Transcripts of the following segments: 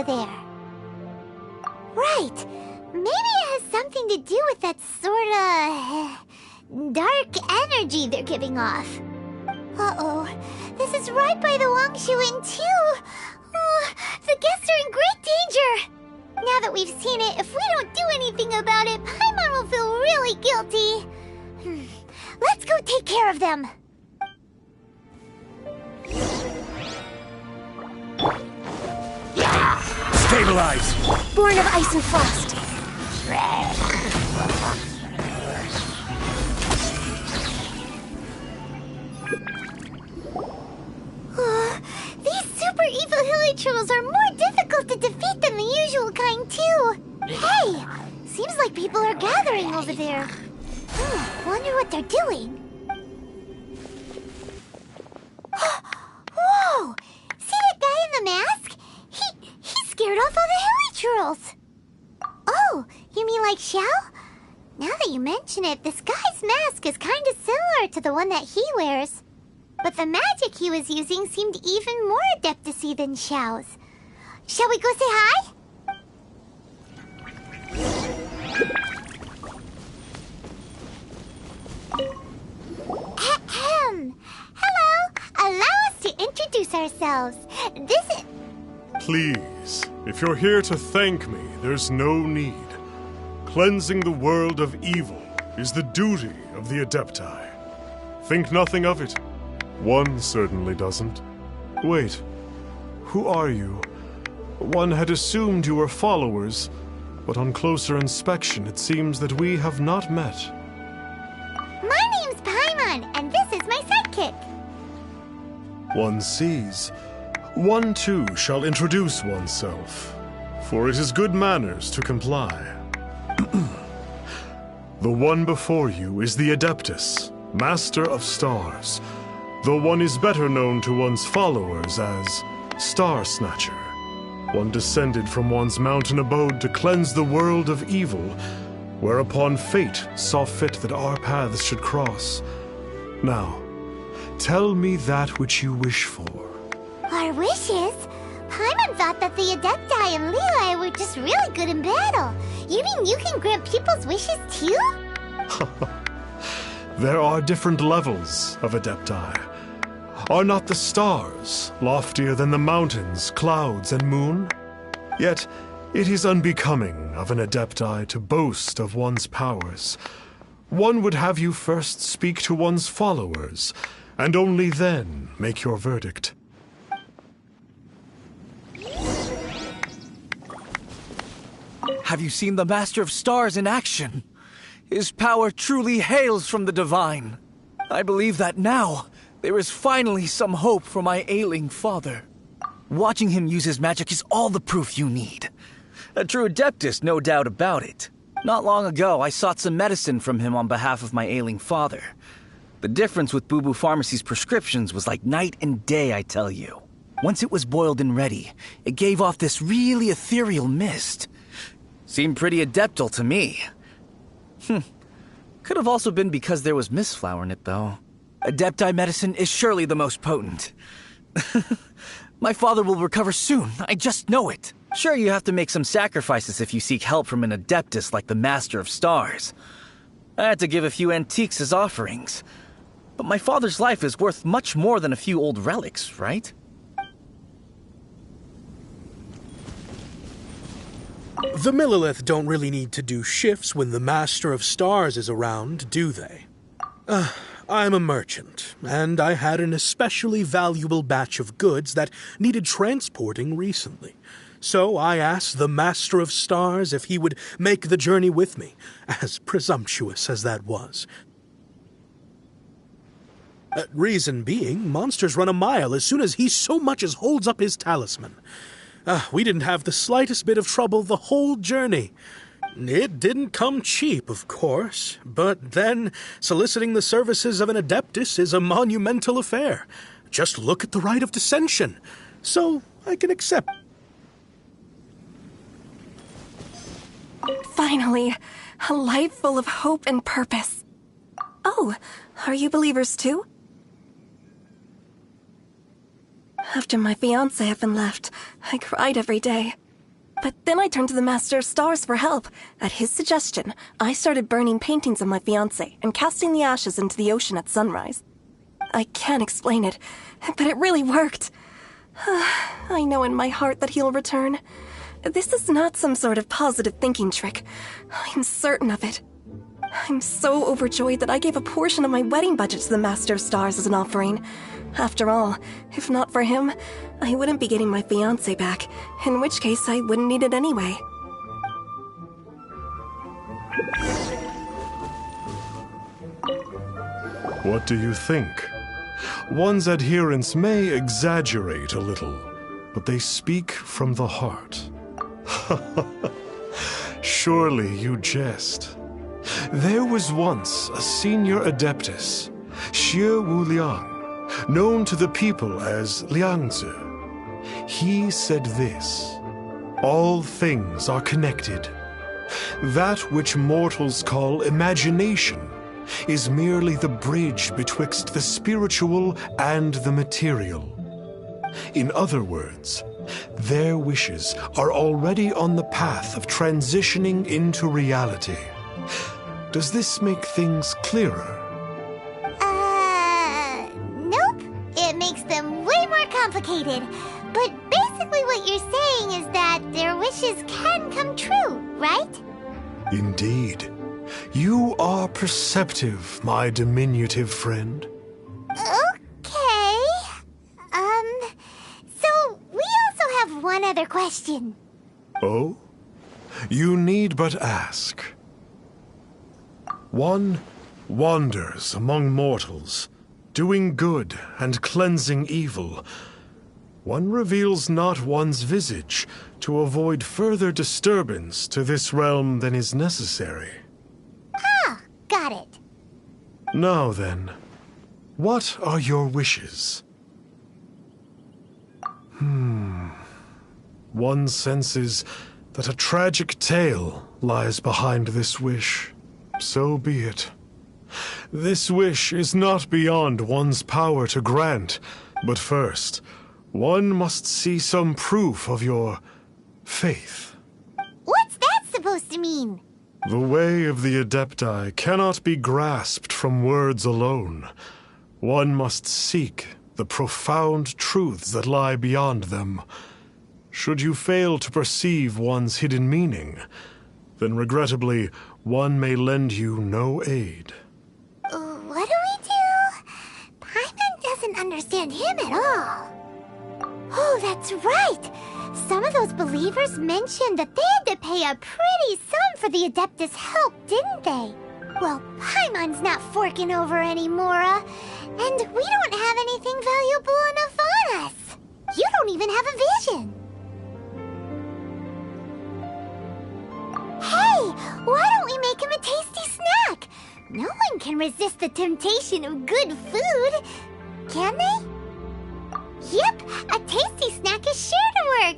over there. Right. Maybe it has something to do with that sorta dark energy they're giving off. Uh-oh. This is right by the Wangshuin too. Oh, the guests are in great danger. Now that we've seen it, if we don't do anything about it, Paimon will feel really guilty. Let's go take care of them. Stabilize! Born of ice and frost. These super evil hilichurls are more difficult to defeat than the usual kind, too. Hey! Seems like people are gathering over there. Wonder what they're doing. Whoa! See that guy in the mask? He scared off all the hilichurls. Oh, you mean like Xiao? Now that you mention it, this guy's mask is kind of similar to the one that he wears. But the magic he was using seemed even more adeptacy than Xiao's. Shall we go say hi? Ahem. Hello. Allow us to introduce ourselves. This is... Please, if you're here to thank me, there's no need. Cleansing the world of evil is the duty of the Adepti. Think nothing of it. One certainly doesn't. Wait, who are you? One had assumed you were followers, but on closer inspection it seems that we have not met. My name's Paimon, and this is my sidekick. One sees. One too shall introduce oneself, for it is good manners to comply. The one before you is the Adeptus, Master of Stars. Though one is better known to one's followers as Star Snatcher. One descended from one's mountain abode to cleanse the world of evil, whereupon fate saw fit that our paths should cross. Now, tell me that which you wish for. Our wishes? Paimon thought that the Adepti and Levi were just really good in battle. You mean you can grant people's wishes too? There are different levels of Adepti. Are not the stars loftier than the mountains, clouds, and moon? Yet, it is unbecoming of an Adepti to boast of one's powers. One would have you first speak to one's followers, and only then make your verdict. Have you seen the Master of Stars in action? His power truly hails from the divine. I believe that now, there is finally some hope for my ailing father. Watching him use his magic is all the proof you need. A true Adeptus, no doubt about it. Not long ago, I sought some medicine from him on behalf of my ailing father. The difference with Boo Boo Pharmacy's prescriptions was like night and day, I tell you. Once it was boiled and ready, it gave off this really ethereal mist. Seemed pretty adeptal to me. Could have also been because there was mistflower in it, though. Adepti medicine is surely the most potent. My father will recover soon, I just know it. Sure, you have to make some sacrifices if you seek help from an Adeptus like the Master of Stars. I had to give a few antiques as offerings. But my father's life is worth much more than a few old relics, right? The Millilith don't really need to do shifts when the Master of Stars is around, do they? I'm a merchant, and I had an especially valuable batch of goods that needed transporting recently. So I asked the Master of Stars if he would make the journey with me, as presumptuous as that was. Reason being, monsters run a mile as soon as he so much as holds up his talisman. We didn't have the slightest bit of trouble the whole journey. It didn't come cheap, of course, but then soliciting the services of an Adeptus is a monumental affair. Just look at the rite of dissension. So I can accept. Finally, a life full of hope and purpose. Oh, are you believers too? After my fiancé had been left, I cried every day. But then I turned to the Master of Stars for help. At his suggestion, I started burning paintings of my fiancé and casting the ashes into the ocean at sunrise. I can't explain it, but it really worked. I know in my heart that he'll return. This is not some sort of positive thinking trick. I'm certain of it. I'm so overjoyed that I gave a portion of my wedding budget to the Master of Stars as an offering. After all, if not for him, I wouldn't be getting my fiancé back, in which case I wouldn't need it anyway. What do you think? One's adherents may exaggerate a little, but they speak from the heart. Surely you jest. There was once a senior adeptus, Xiao Wuliang, known to the people as Liangzi. He said this: all things are connected. That which mortals call imagination is merely the bridge betwixt the spiritual and the material. In other words, their wishes are already on the path of transitioning into reality. Does this make things clearer? Nope. It makes them way more complicated. But basically what you're saying is that their wishes can come true, right? Indeed. You are perceptive, my diminutive friend. Okay. So we also have one other question. Oh? You need but ask. One wanders among mortals, doing good and cleansing evil. One reveals not one's visage to avoid further disturbance to this realm than is necessary. Ah, got it. Now then, what are your wishes? One senses that a tragic tale lies behind this wish. So be it. This wish is not beyond one's power to grant, but first, one must see some proof of your faith. What's that supposed to mean? The way of the Adepti cannot be grasped from words alone. One must seek the profound truths that lie beyond them. Should you fail to perceive one's hidden meaning, then regrettably, one may lend you no aid. What do we do? Paimon doesn't understand him at all. Oh, that's right. Some of those believers mentioned that they had to pay a pretty sum for the Adeptus' help, didn't they? Well, Paimon's not forking over anymore, and we don't have anything valuable enough on us. You don't even have a vision. Hey, why don't we make him a tasty snack? No one can resist the temptation of good food, can they? Yep, a tasty snack is sure to work.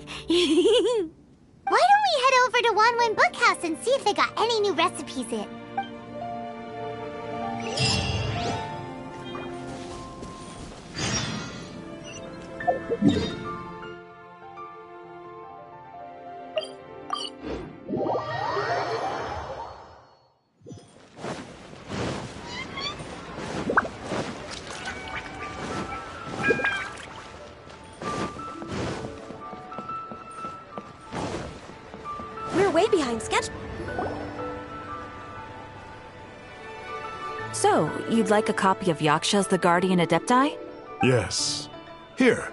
Why don't we head over to Wanwen Bookhouse and see if they got any new recipes in? We're way behind schedule. So, you'd like a copy of Yaksha's The Guardian Adepti? Yes. Here,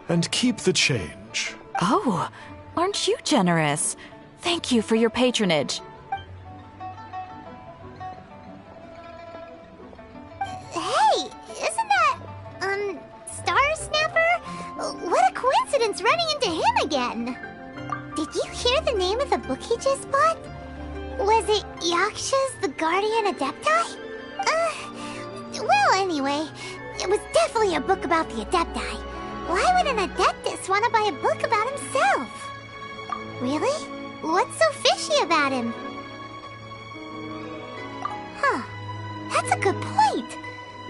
and keep the change. Oh, aren't you generous? Thank you for your patronage. Hey, isn't that, Star Snapper? What a coincidence running into him again. Did you hear the name of the book he just bought? Was it Yaksha's The Guardian Adepti? Well, anyway, it was definitely a book about the Adepti. Why would an Adeptus want to buy a book about himself? Really? What's so fishy about him? Huh. That's a good point.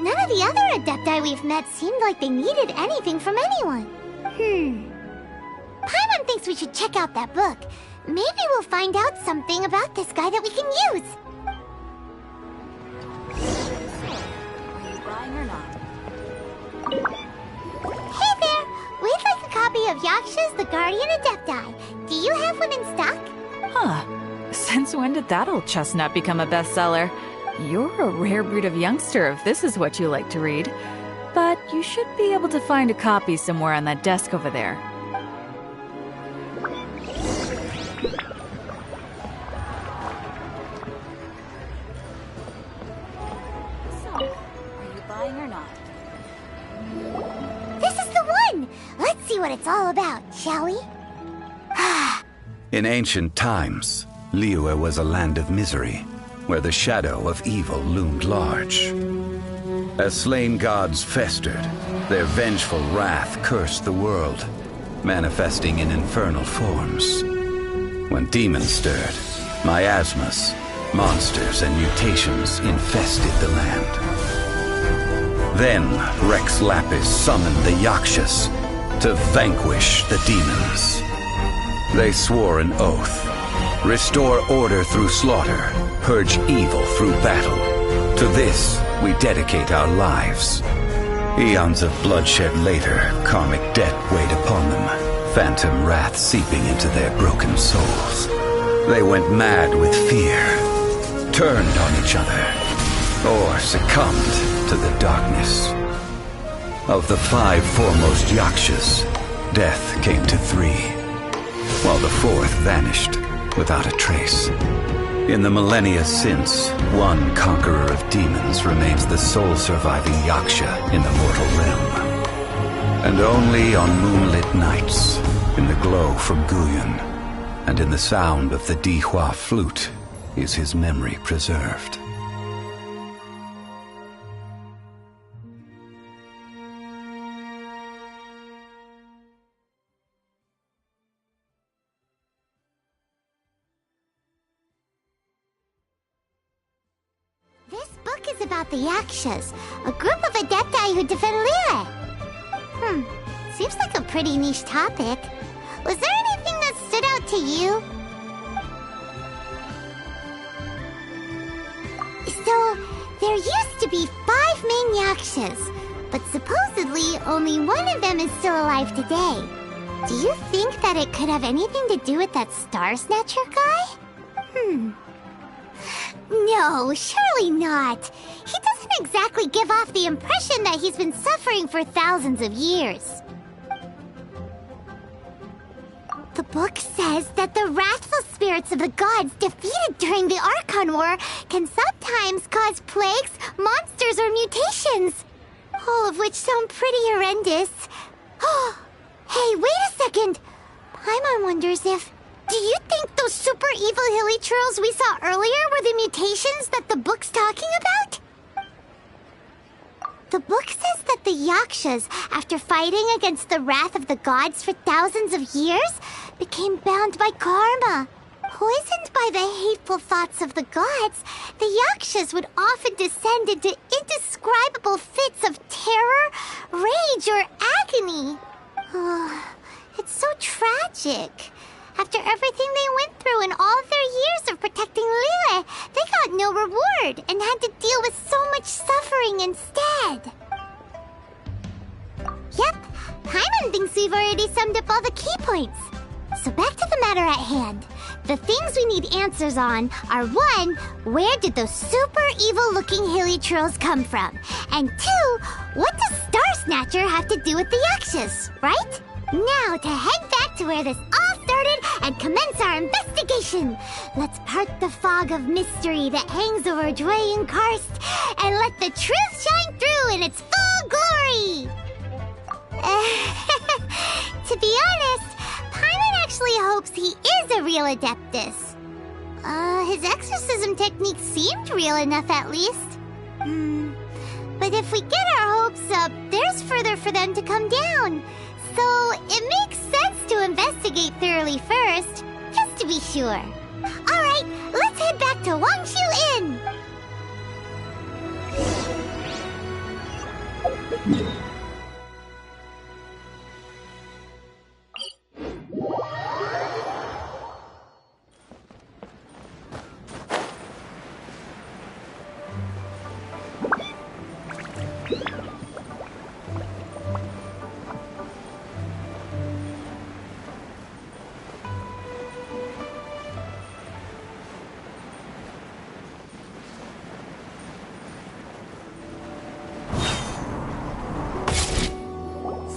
None of the other Adepti we've met seemed like they needed anything from anyone. Paimon thinks we should check out that book. Maybe we'll find out something about this guy that we can use. Are you buying or not? Hey there! We'd like a copy of Yaksha's The Guardian Adepti. Do you have one in stock? Huh. Since when did that old chestnut become a bestseller? You're a rare breed of youngster if this is what you like to read. But you should be able to find a copy somewhere on that desk over there. So, are you buying or not? This is the one! Let's see what it's all about, shall we? In ancient times, Liyue was a land of misery, where the shadow of evil loomed large. As slain gods festered, their vengeful wrath cursed the world, manifesting in infernal forms. When demons stirred, miasmas, monsters, and mutations infested the land. Then Rex Lapis summoned the Yakshas to vanquish the demons. They swore an oath: restore order through slaughter, purge evil through battle. To this, we dedicate our lives. Eons of bloodshed later, karmic debt weighed upon them, phantom wrath seeping into their broken souls. They went mad with fear, turned on each other, or succumbed to the darkness. Of the 5 foremost Yakshas, death came to 3, while the 4th vanished without a trace. In the millennia since, one conqueror of demons remains the sole surviving Yaksha in the mortal realm. And only on moonlit nights, in the glow from Guyon, and in the sound of the Dihua flute, is his memory preserved. This book is about the Yakshas, a group of Adepti who defend Liyue. Seems like a pretty niche topic. Was there anything that stood out to you? So, there used to be 5 main Yakshas, but supposedly only one of them is still alive today. Do you think that it could have anything to do with that Star Snatcher guy? No, surely not. He doesn't exactly give off the impression that he's been suffering for thousands of years. The book says that the wrathful spirits of the gods defeated during the Archon War can sometimes cause plagues, monsters, or mutations. All of which sound pretty horrendous. Hey, wait a second. Paimon wonders if... Do you think those super evil hilly churls we saw earlier were the mutations that the book's talking about? The book says that the Yakshas, after fighting against the wrath of the gods for thousands of years, became bound by karma. Poisoned by the hateful thoughts of the gods, the Yakshas would often descend into indescribable fits of terror, rage, or agony. It's so tragic. After everything they went through and all their years of protecting Liyue, they got no reward and had to deal with so much suffering instead. Yep, Paimon thinks we've already summed up all the key points. So back to the matter at hand. The things we need answers on are 1, where did those super evil-looking hilly trolls come from? And 2, what does Star Snatcher have to do with the Yakshas, right? Now to head back to where this all started and commence our investigation. Let's part the fog of mystery that hangs over Dwayne Karst and let the truth shine through in its full glory. To be honest, Paimon actually hopes he is a real Adeptus. His exorcism technique seemed real enough at least. But if we get our hopes up, there's further for them to come down. So it makes sense to investigate thoroughly first, just to be sure. Alright, let's head back to Wangshu Inn!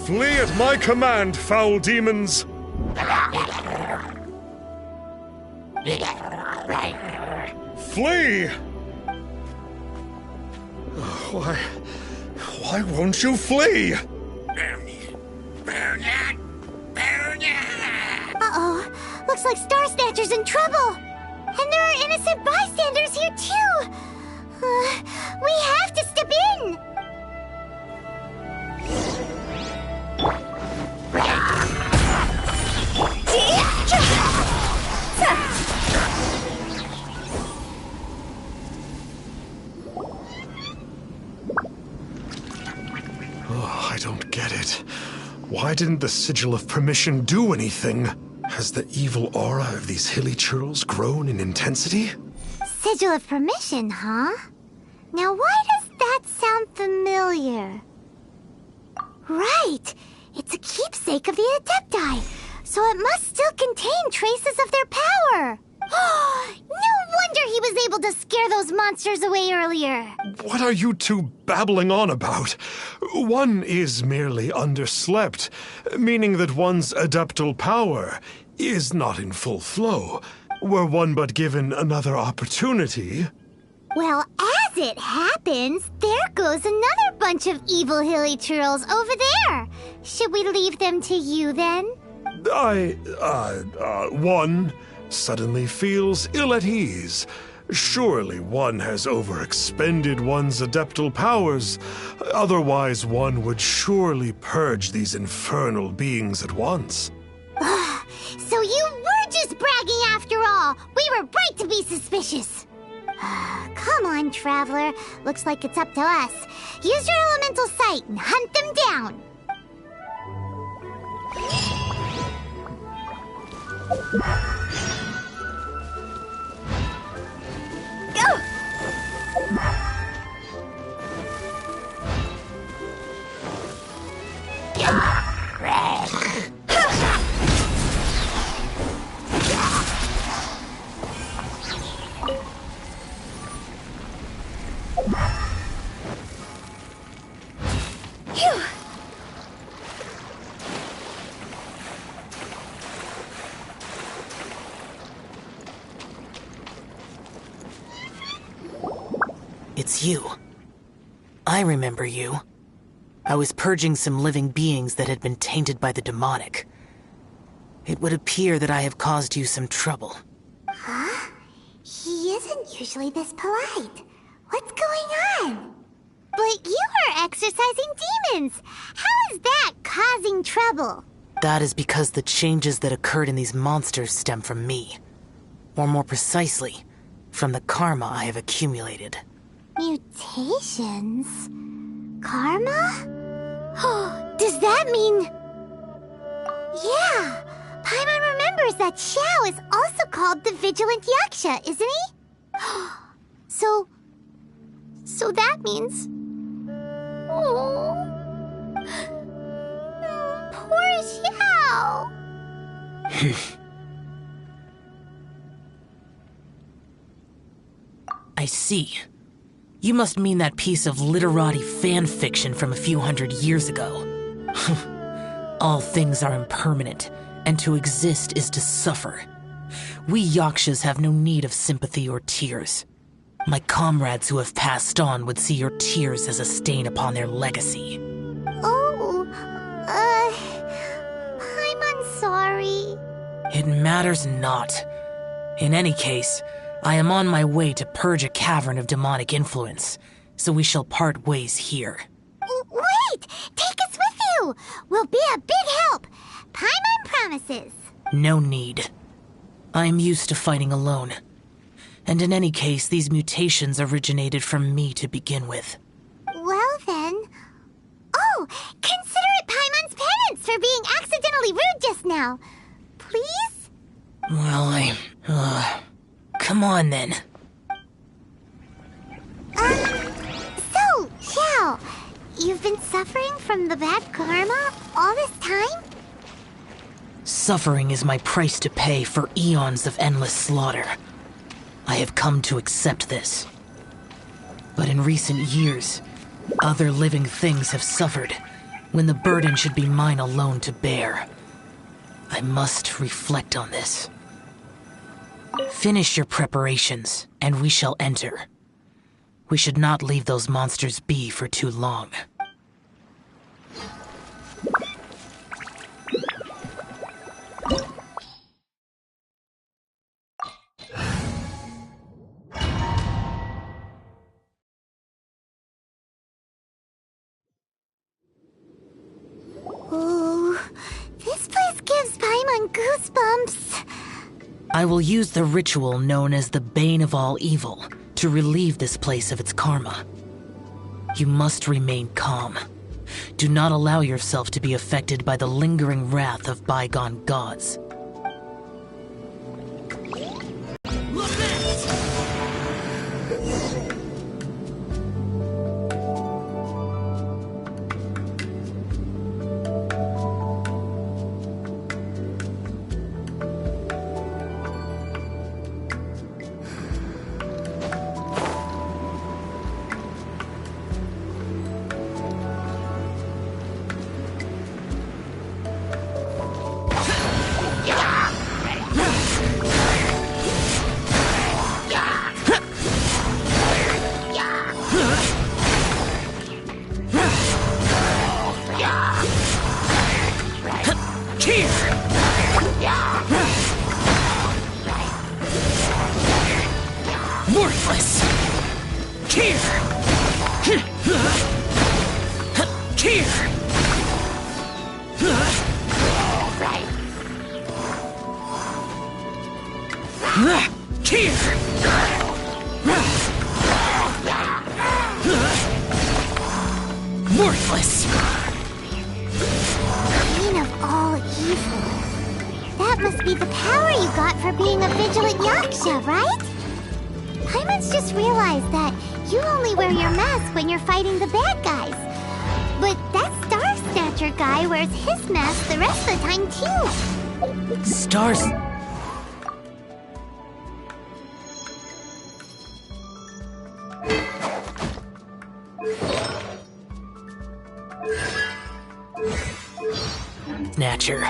Flee at my command, foul demons! Flee! Why won't you flee? Uh-oh. Looks like Star Snatcher's in trouble. And there are innocent bystanders here, too. We have to step in. Oh, I don't get it. Why didn't the Sigil of Permission do anything? Has the evil aura of these hilly churls grown in intensity? Sigil of Permission, huh? Now why does that sound familiar? Right! It's a keepsake of the Adepti, so it must still contain traces of their power. No wonder he was able to scare those monsters away earlier. What are you two babbling on about? One is merely underslept, meaning that one's adeptal power is not in full flow. Were one but given another opportunity... Well, as it happens, there goes another bunch of evil hilly churls over there. Should we leave them to you then? One suddenly feels ill at ease. Surely one has overexpended one's adeptal powers. Otherwise, one would surely purge these infernal beings at once. So you were just bragging after all. We were right to be suspicious. Come on, Traveler. Looks like it's up to us. Use your elemental sight and hunt them down. Go! Phew. It's you. I remember you. I was purging some living beings that had been tainted by the demonic. It would appear that I have caused you some trouble. Huh? He isn't usually this polite. What's going on? But you are exorcising demons. How is that causing trouble? That is because the changes that occurred in these monsters stem from me. Or more precisely, from the karma I have accumulated. Mutations? Karma? Does that mean... Yeah, Paimon remembers that Xiao is also called the Vigilant Yaksha, isn't he? So that means... Oh... Poor Xiao! I see. You must mean that piece of literati fan fiction from a few hundred years ago. All things are impermanent, and to exist is to suffer. We Yakshas have no need of sympathy or tears. My comrades who have passed on would see your tears as a stain upon their legacy. Oh, I'm sorry. It matters not. In any case, I am on my way to purge a cavern of demonic influence, so we shall part ways here. Wait! Take us with you! We'll be a big help! Paimon promises! No need. I am used to fighting alone. And in any case, these mutations originated from me to begin with. Well then... Oh! Consider it Paimon's penance for being accidentally rude just now. Please? Well, come on then. So, Xiao, you've been suffering from the bad karma all this time? Suffering is my price to pay for eons of endless slaughter. I have come to accept this. But in recent years, other living things have suffered, when the burden should be mine alone to bear. I must reflect on this. Finish your preparations, and we shall enter. We should not leave those monsters be for too long. Ooh, this place gives Paimon goosebumps. I will use the ritual known as the Bane of All Evil to relieve this place of its karma. You must remain calm. Do not allow yourself to be affected by the lingering wrath of bygone gods. Worthless! Bane of all evil. That must be the power you got for being a vigilant yaksha, right? Paimon's just realized that you only wear your mask when you're fighting the bad guys. But that Star Snatcher guy wears his mask the rest of the time, too. Stars... Snatcher.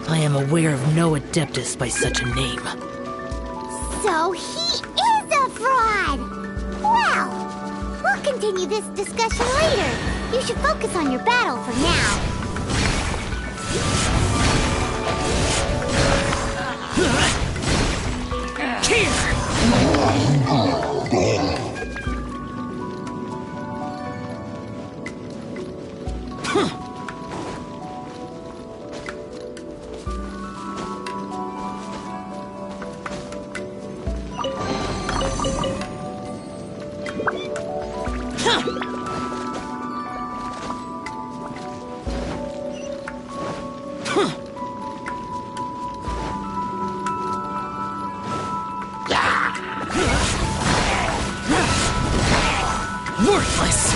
I am aware of no Adeptus by such a name. So he is a fraud! Well, we'll continue this discussion later. You should focus on your battle for now. Worthless!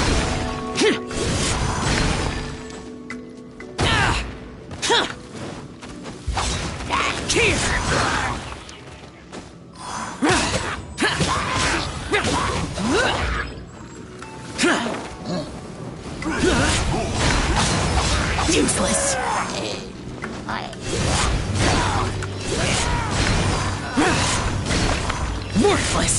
Useless! Worthless!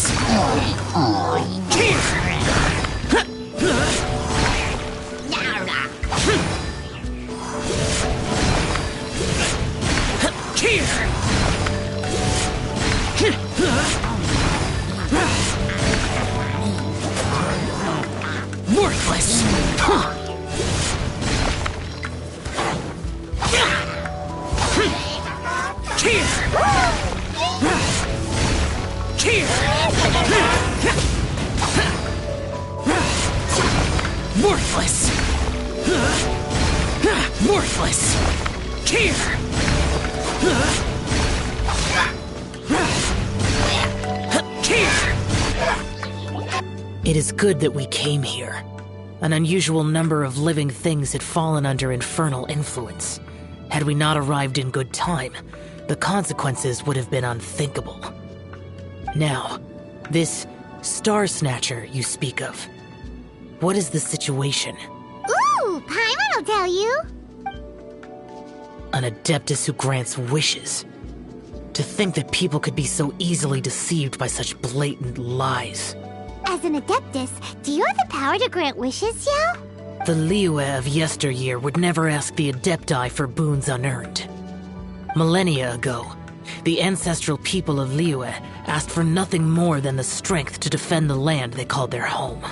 Worthless! Worthless! Worthless! It is good that we came here. An unusual number of living things had fallen under infernal influence. Had we not arrived in good time, the consequences would have been unthinkable. Now, this Star Snatcher you speak of, what is the situation? Ooh! Ooh, Paimon will tell you. An Adeptus who grants wishes. To think that people could be so easily deceived by such blatant lies. As an Adeptus, do you have the power to grant wishes, Xiao? The Liyue of yesteryear would never ask the Adepti for boons unearned. Millennia ago, the ancestral people of Liyue asked for nothing more than the strength to defend the land they called their home.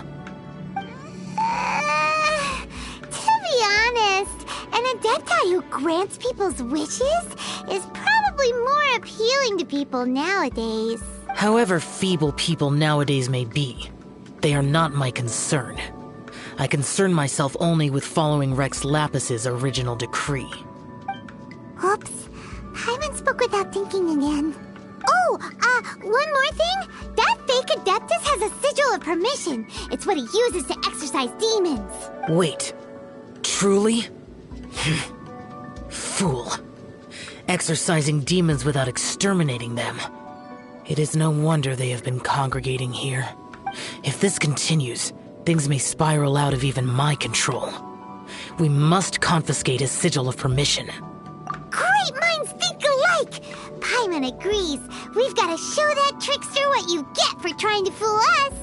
To be honest, an Adepti who grants people's wishes is probably more appealing to people nowadays. However feeble people nowadays may be, they are not my concern. I concern myself only with following Rex Lapis's original decree. Oops. Paimon spoke without thinking again. Oh, one more thing. That fake Adeptus has a sigil of permission. It's what he uses to exorcise demons. Wait. Truly? Fool. Exorcising demons without exterminating them. It is no wonder they have been congregating here. If this continues, things may spiral out of even my control. We must confiscate his sigil of permission. Great minds think alike! Paimon agrees. We've got to show that trickster what you get for trying to fool us.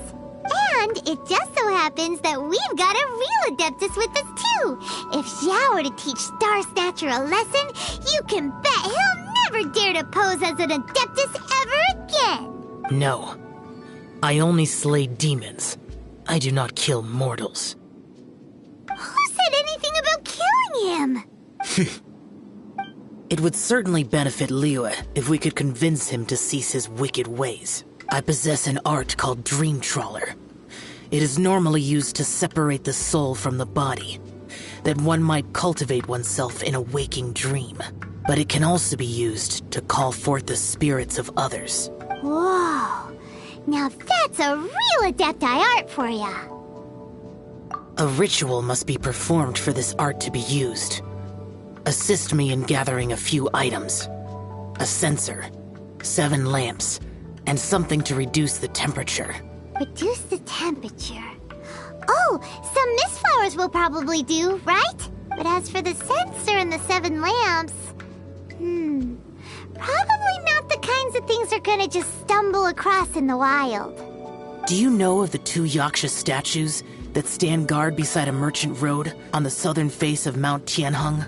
And it just so happens that we've got a real Adeptus with us too. If Xiao were to teach Star Snatcher a lesson, you can bet he'll never dare to pose as an Adeptus ever again. No. I only slay demons. I do not kill mortals. Who said anything about killing him? It would certainly benefit Liyue if we could convince him to cease his wicked ways. I possess an art called Dream Trawler. It is normally used to separate the soul from the body, that one might cultivate oneself in a waking dream. But it can also be used to call forth the spirits of others. Whoa. Now that's a real Adepti art for ya. A ritual must be performed for this art to be used. Assist me in gathering a few items. A censer, 7 lamps, and something to reduce the temperature. Reduce the temperature. Oh, some mist flowers will probably do, right? But as for the censer and the 7 lamps... probably not the kinds of things they're gonna just stumble across in the wild. Do you know of the 2 Yaksha statues that stand guard beside a merchant road on the southern face of Mount Tianheng?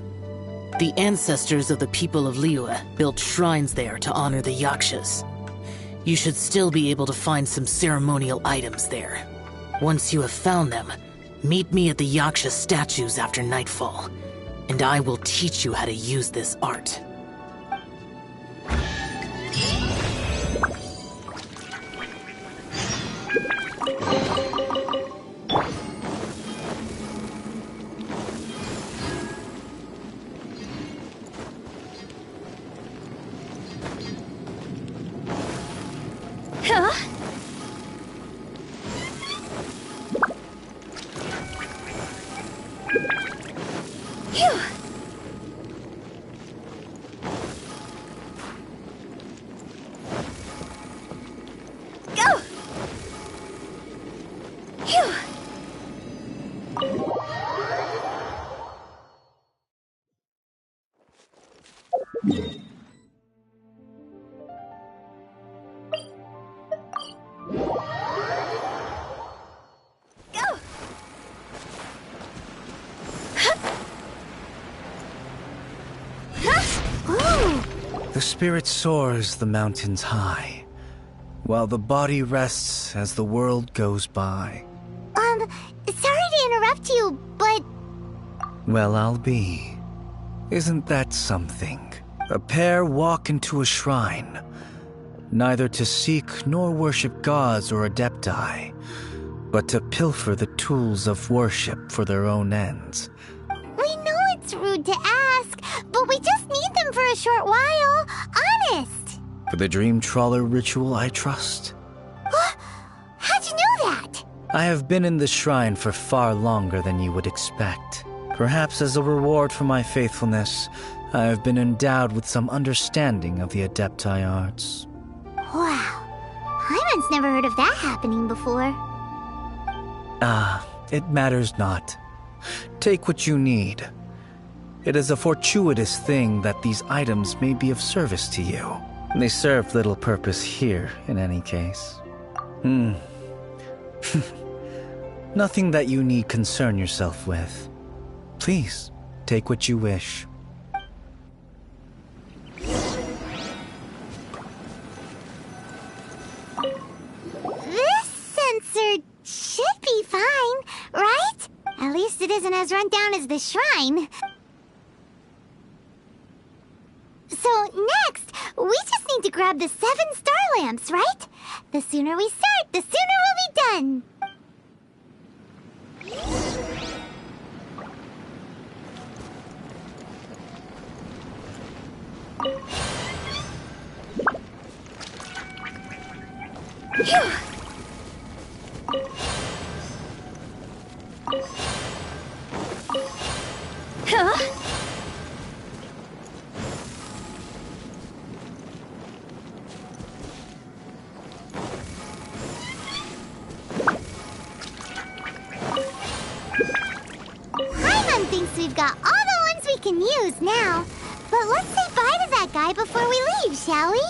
The ancestors of the people of Liyue built shrines there to honor the Yakshas. You should still be able to find some ceremonial items there. Once you have found them, meet me at the Yaksha statues after nightfall, and I will teach you how to use this art. The spirit soars the mountains high, while the body rests as the world goes by. Sorry to interrupt you, but... Well, I'll be. Isn't that something? A pair walk into a shrine, neither to seek nor worship gods or adepti, but to pilfer the tools of worship for their own ends. We know it's rude to ask, but we just need them for a short while. Honest. For the Dream Trawler ritual, I trust. How'd you know that? I have been in the shrine for far longer than you would expect. Perhaps as a reward for my faithfulness, I have been endowed with some understanding of the Adepti arts. Wow. Paimon's never heard of that happening before. It matters not. Take what you need. It is a fortuitous thing that these items may be of service to you. They serve little purpose here, in any case. Nothing that you need concern yourself with. Please, take what you wish. This sensor should be fine, right? At least it isn't as run down as the shrine. So next, we just need to grab the 7 star lamps, right? The sooner we start, the sooner we'll be done. Phew. Huh? Paimon thinks we've got all the ones we can use now. But let's say bye to that guy before we leave, shall we?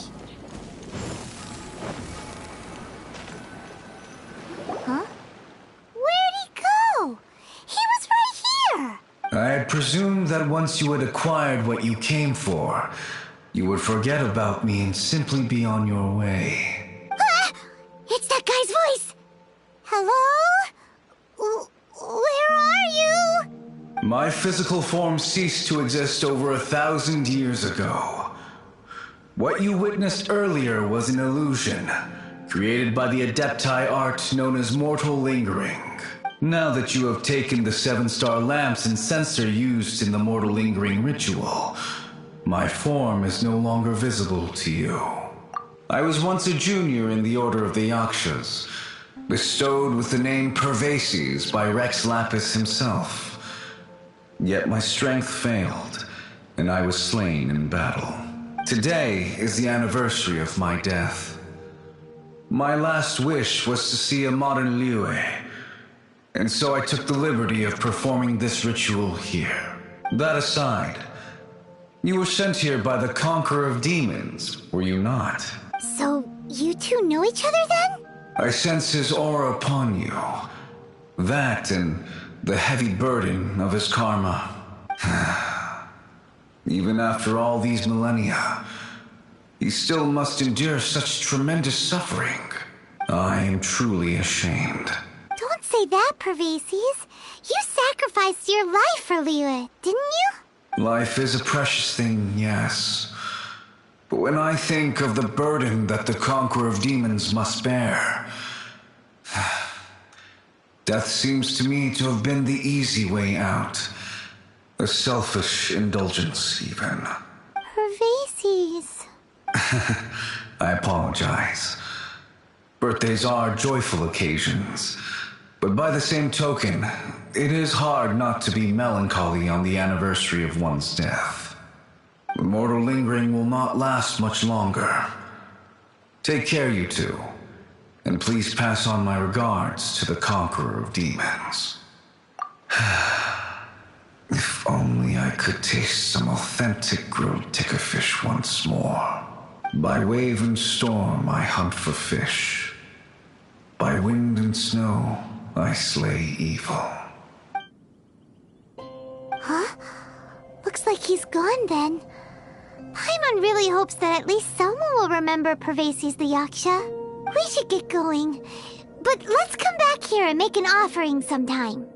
Huh? Where'd he go? He was right here! I had presumed that once you had acquired what you came for, you would forget about me and simply be on your way. Ah! It's that guy's voice! Hello? Where are you? My physical form ceased to exist over 1,000 years ago. What you witnessed earlier was an illusion, created by the Adepti art known as mortal lingering. Now that you have taken the 7 star lamps and sensor used in the mortal lingering ritual, my form is no longer visible to you. I was once a junior in the Order of the Yakshas, bestowed with the name Pervases by Rex Lapis himself. Yet my strength failed, and I was slain in battle. Today is the anniversary of my death. My last wish was to see a modern Liyue, and so I took the liberty of performing this ritual here. That aside, you were sent here by the Conqueror of Demons, were you not? So, you two know each other then? I sense his aura upon you. That and the heavy burden of his karma. Even after all these millennia, he still must endure such tremendous suffering. I am truly ashamed. Don't say that, Pervases. You sacrificed your life for Liyue, didn't you? Life is a precious thing, yes. But when I think of the burden that the Conqueror of Demons must bear, death seems to me to have been the easy way out. A selfish indulgence, even. Pervases. I apologize. Birthdays are joyful occasions, but by the same token, it is hard not to be melancholy on the anniversary of one's death. The mortal lingering will not last much longer. Take care, you two, and please pass on my regards to the Conqueror of Demons. If only I could taste some authentic grilled tickerfish once more. By wave and storm I hunt for fish. By wind and snow I slay evil. Huh? Looks like he's gone then. Paimon really hopes that at least someone will remember Pervases the Yaksha. We should get going. But let's come back here and make an offering sometime.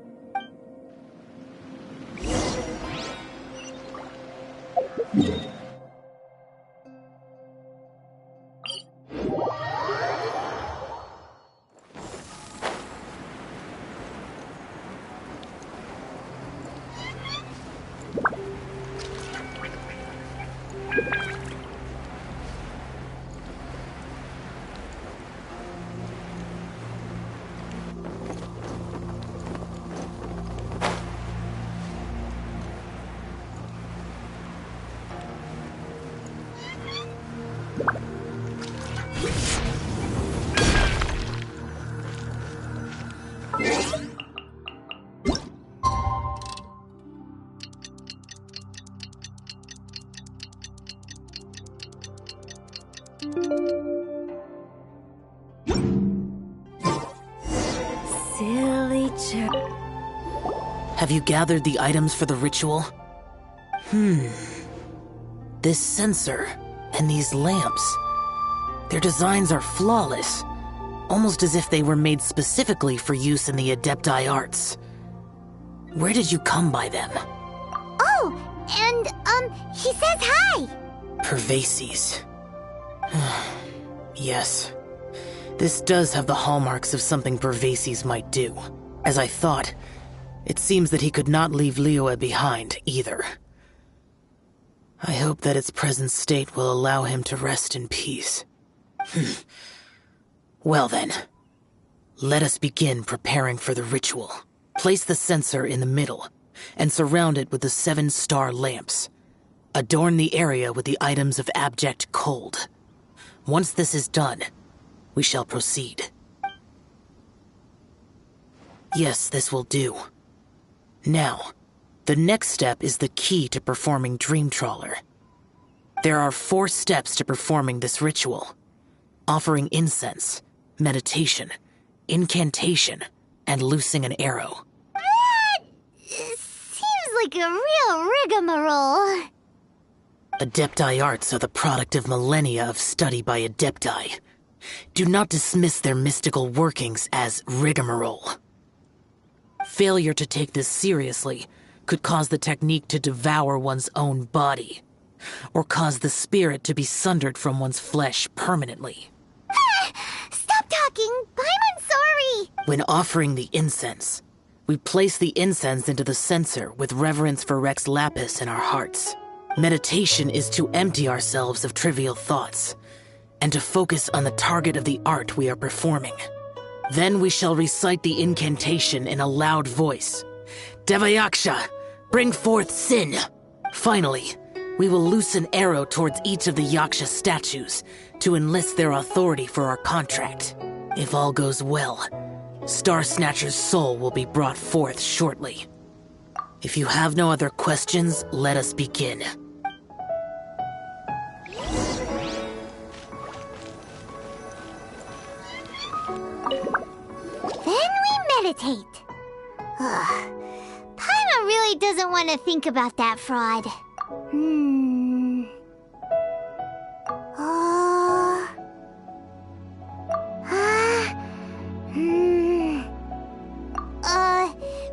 Silly Have you gathered the items for the ritual? This sensor and these lamps. Their designs are flawless, almost as if they were made specifically for use in the Adepti arts. Where did you come by them? Oh, and, he says hi! Pervases. Yes. This does have the hallmarks of something Pervases might do. As I thought, it seems that he could not leave Liyue behind, either. I hope that its present state will allow him to rest in peace. Well then, let us begin preparing for the ritual. Place the censer in the middle, and surround it with the 7-star lamps. Adorn the area with the items of abject cold. Once this is done, we shall proceed. Yes, this will do. Now, the next step is the key to performing Dream Trawler. There are 4 steps to performing this ritual: offering incense, meditation, incantation, and loosing an arrow. Seems like a real rigmarole. Adepti arts are the product of millennia of study by Adepti. Do not dismiss their mystical workings as rigmarole. Failure to take this seriously could cause the technique to devour one's own body, or cause the spirit to be sundered from one's flesh permanently. Stop talking! I'm sorry! When offering the incense, we place the incense into the censer with reverence for Rex Lapis in our hearts. Meditation is to empty ourselves of trivial thoughts, and to focus on the target of the art we are performing. Then we shall recite the incantation in a loud voice. Devayaksha, bring forth sin! Finally, we will loose an arrow towards each of the Yaksha statues to enlist their authority for our contract. If all goes well, Star Snatcher's soul will be brought forth shortly. If you have no other questions, let us begin. Then we meditate. Paimon really doesn't want to think about that fraud.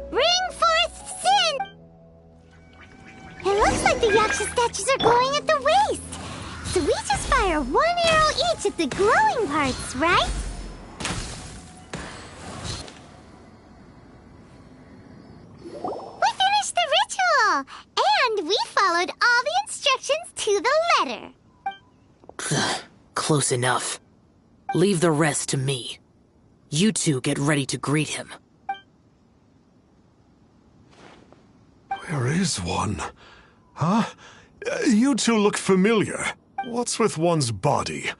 Bring forth sin! It looks like the Yaksha statues are glowing at the waist. So we just fire 1 arrow each at the glowing parts, right? We finished the ritual! And we followed all the instructions to the letter. Close enough. Leave the rest to me. You two get ready to greet him. Where is one? Huh? You two look familiar. What's with one's body?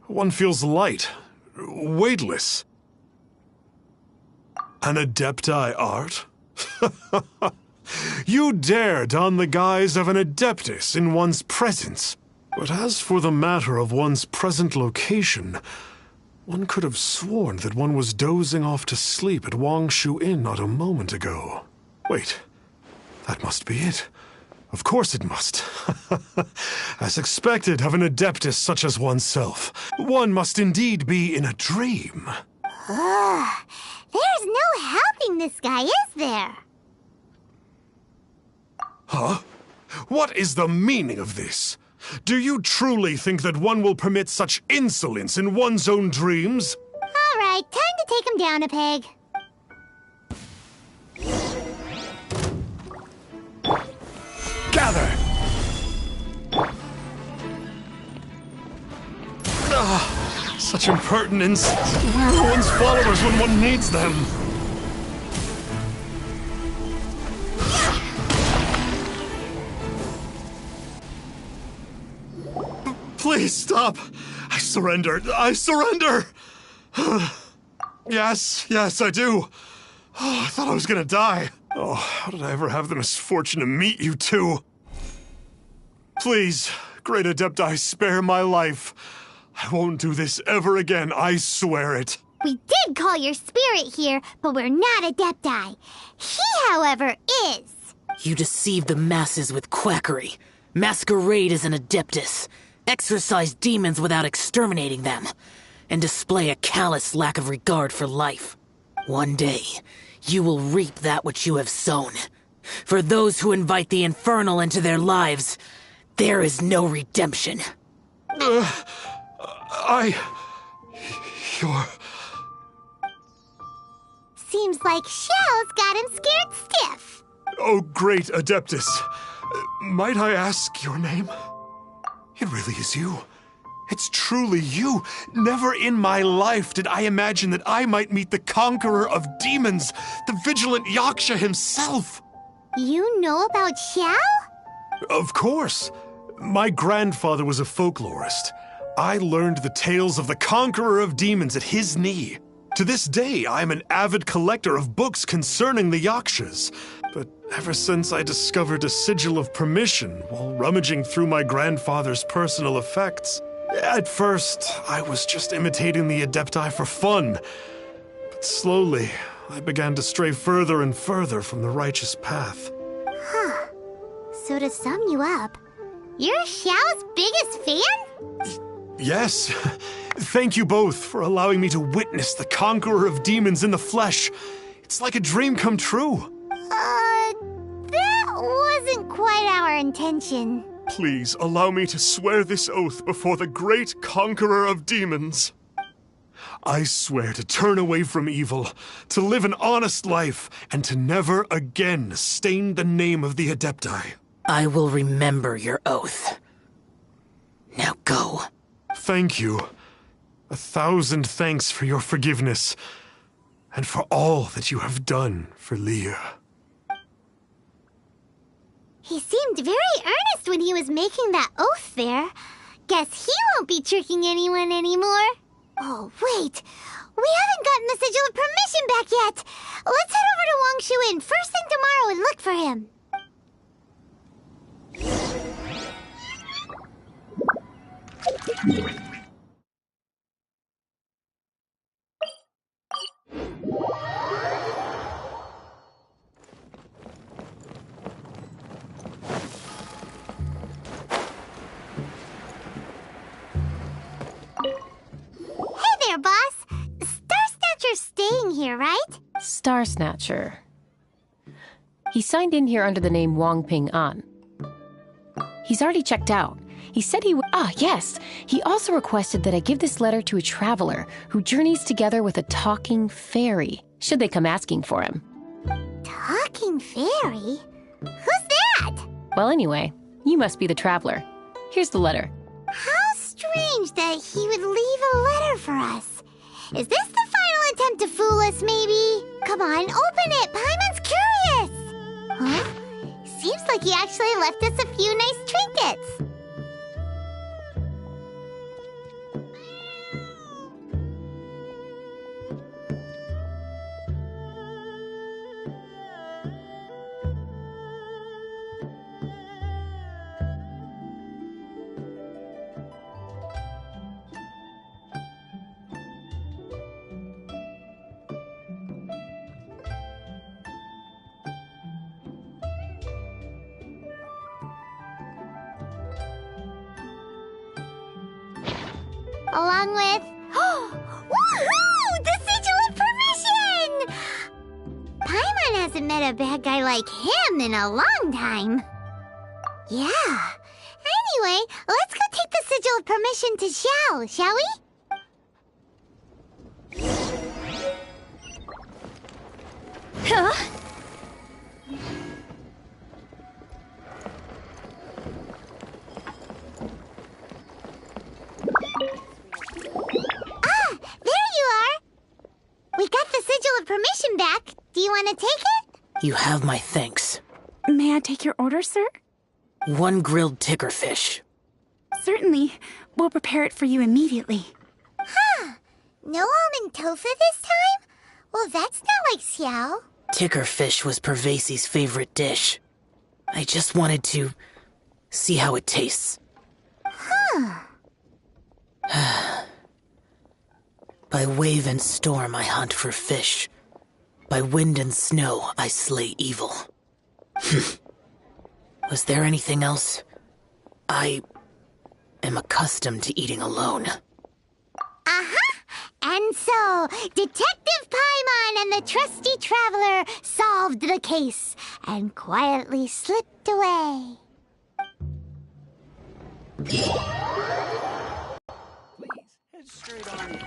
One feels light, weightless. An Adepti art? You dare don the guise of an Adeptus in one's presence. But as for the matter of one's present location, one could have sworn that one was dozing off to sleep at Wangshu Inn not a moment ago. Wait, that must be it. Of course it must. As expected of an Adeptus such as oneself, one must indeed be in a dream. There's no helping this guy, is there? Huh? What is the meaning of this? Do you truly think that one will permit such insolence in one's own dreams? All right, time to take him down a peg. Gather! Such impertinence. Where are one's followers when one needs them? Please stop! I surrender! I surrender! Yes, I do. Oh, I thought I was gonna die. Oh, how did I ever have the misfortune to meet you two? Please, great Adepti, spare my life. I won't do this ever again, I swear it. We did call your spirit here, but we're not Adepti. He, however, is. You deceive the masses with quackery, masquerade as an Adeptus, exorcise demons without exterminating them, and display a callous lack of regard for life. One day, you will reap that which you have sown. For those who invite the infernal into their lives, there is no redemption. You're... Seems like Xiao's got him scared stiff. Oh, great Adeptus. Might I ask your name? It really is you. It's truly you. Never in my life did I imagine that I might meet the conqueror of demons, the vigilant Yaksha himself. You know about Xiao? Of course. My grandfather was a folklorist. I learned the tales of the conqueror of demons at his knee. To this day, I'm an avid collector of books concerning the Yakshas. But ever since I discovered a sigil of permission while rummaging through my grandfather's personal effects, at first, I was just imitating the Adepti for fun. But slowly, I began to stray further and further from the righteous path. Huh. So to sum you up, you're Xiao's biggest fan? Yes. Thank you both for allowing me to witness the conqueror of demons in the flesh. It's like a dream come true. That wasn't quite our intention. Please allow me to swear this oath before the great conqueror of demons. I swear to turn away from evil, to live an honest life, and to never again stain the name of the Adepti. I will remember your oath. Now go. Thank you. 1,000 thanks for your forgiveness, and for all that you have done for Leah. He seemed very earnest when he was making that oath there. Guess he won't be tricking anyone anymore. Oh, wait. We haven't gotten the sigil of permission back yet. Let's head over to Wangshu Inn first thing tomorrow and look for him. Hey there, boss. Star Snatcher's staying here, right? Star Snatcher. He signed in here under the name Wang Ping An. He's already checked out. He said he would. Ah, yes. He also requested that I give this letter to a traveler who journeys together with a talking fairy, should they come asking for him. Talking fairy? Who's that? Well, anyway, you must be the traveler. Here's the letter. How strange that he would leave a letter for us. Is this the final attempt to fool us, maybe? Come on, open it. Paimon's curious. Huh? Seems like he actually left us a few nice trinkets. Along with... Woohoo! The sigil of permission! Paimon hasn't met a bad guy like him in a long time. Yeah. Anyway, let's go take the sigil of permission to Xiao, shall we? Huh? There you are! We got the sigil of permission back. Do you want to take it? You have my thanks. May I take your order, sir? 1 grilled ticker fish. Certainly. We'll prepare it for you immediately. Huh. No almond tofu this time? Well, that's not like Xiao. Ticker fish was Pervasi's favorite dish. I just wanted to see how it tastes. Huh. By wave and storm I hunt for fish. By wind and snow I slay evil. Was there anything else? I am accustomed to eating alone. And so, Detective Paimon and the trusty traveler solved the case and quietly slipped away. Please, head straight on.